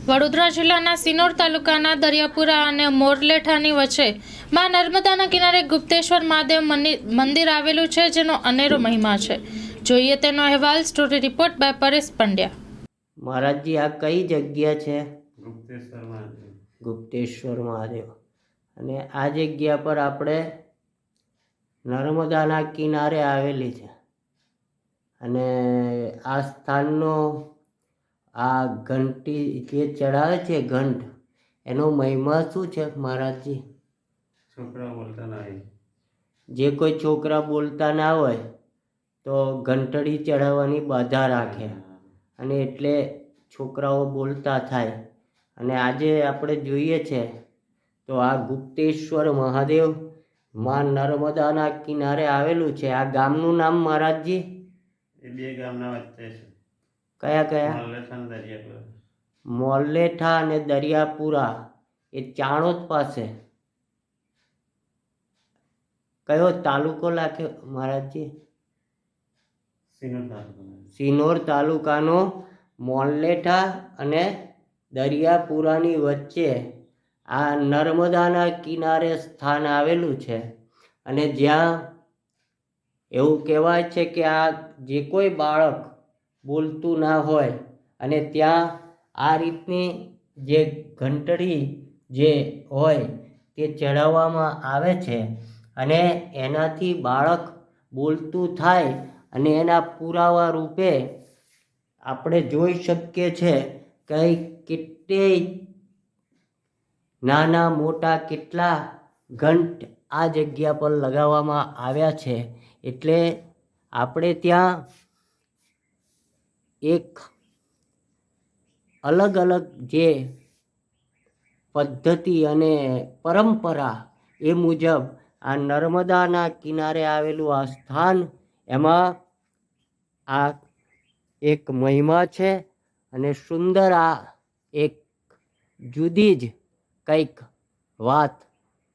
વડોદરા જિલ્લાના સિનોર તાલુકાના દરિયાપુરા અને મોરલેઠાની વચ્ચે માં નર્મદાના કિનારે ગુપ્તેશ્વર મહાદેવ મંદિર આવેલું છે, જેનો અનેરો મહિમા છે. જોઈએ તેનો અહેવાલ. Story report by Paresh Pandya. મહારાજજી, આ કઈ જગ્યા છે? ગુપ્તેશ્વર મહાદેવ. ગુપ્તેશ્વર મહાદેવ. અને આ જગ્યા પર આપણે નર્મદાના કિનારે આવેલી છે. અને આ સ્થાનનો આ ઘંટી જે ચડાવે છે, ઘંટ, એનો મહિમા શું છે મહારાજજી? છોકરા બોલતા નહીં. જે કોઈ છોકરા બોલતા ના હોય તો ઘંટડી ચડાવવાની બાધા રાખે, અને એટલે છોકરાઓ બોલતા થાય. અને આજે આપણે જોઈએ છે તો આ ગુપ્તેશ્વર મહાદેવ માં નર્મદાના કિનારે આવેલું છે. આ ગામનું નામ મહારાજજી? એ બે ગામના વચ્ચે છે. કયા કયા? મોરલેઠા અને દરિયાપુરા. એ ચાણોદ પાસે. કયો તાલુકો લાગે મહારાજજી? સિનોર તાલુકાનો મોરલેઠા અને દરિયાપુરાની વચ્ચે આ નર્મદાના કિનારે સ્થાન આવેલું છે. અને જ્યાં એવું કહેવાય છે કે આ જે કોઈ બાળક બોલતું ના હોય અને ત્યાં આ રીતની જે ઘંટડી જે હોય તે ચડાવવામાં આવે છે, અને એનાથી બાળક બોલતું થાય. અને એના પુરાવા રૂપે આપણે જોઈ શકીએ છીએ કે કેટલી નાના મોટા કેટલા ઘંટ આ જગ્યા પર લગાવવામાં આવ્યા છે. એટલે આપણે ત્યાં એક અલગ અલગ જે પદ્ધતિ અને પરંપરા એ મુજબ આ નર્મદાના કિનારે આવેલું આ સ્થાન, એમાં આ એક મહિમા છે. અને સુંદર આ એક જુદી જ કંઈક વાત,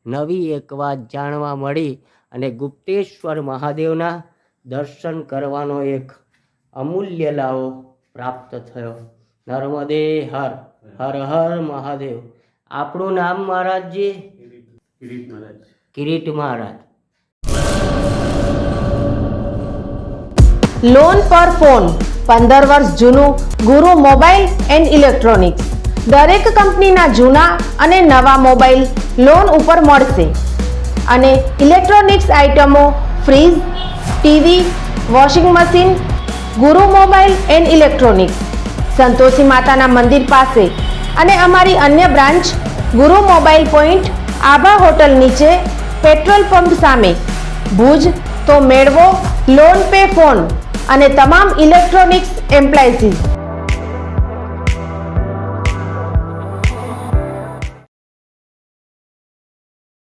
નવી એક વાત જાણવા મળી. અને ગુપ્તેશ્વર મહાદેવના દર્શન કરવાનો એક અમૂલ્ય લાવો પ્રાપ્ત થયો. નર્મદે હર હર હર મહાદેવ. આપણું નામ મહારાજજી? કિરીટ મહારાજ. કિરીટ મહારાજ. લોન પર ફોન 15 વર્ષ જૂનું ગુરુ મોબાઈલ એન્ડ ઇલેક્ટ્રોનિક્સ. દરેક કંપનીના જૂના અને નવા મોબાઈલ લોન ઉપર મળશે. અને ઇલેક્ટ્રોનિક્સ આઇટમો, ફ્રીજ, ટીવી, વોશિંગ મશીન. ગુરુ મોબાઈલ એન્ડ ઇલેક્ટ્રોનિક્સ, સંતોષી માતાના મંદિર પાસે. અને અમારી અન્ય બ્રાન્ચ ગુરુ મોબાઈલ પોઈન્ટ, આભા હોટલ નીચે, પેટ્રોલ પંપ સામે, ભુજ. તો મેળવો લોન પે ફોન અને તમામ ઇલેક્ટ્રોનિક્સ એપ્લાયન્સીસ.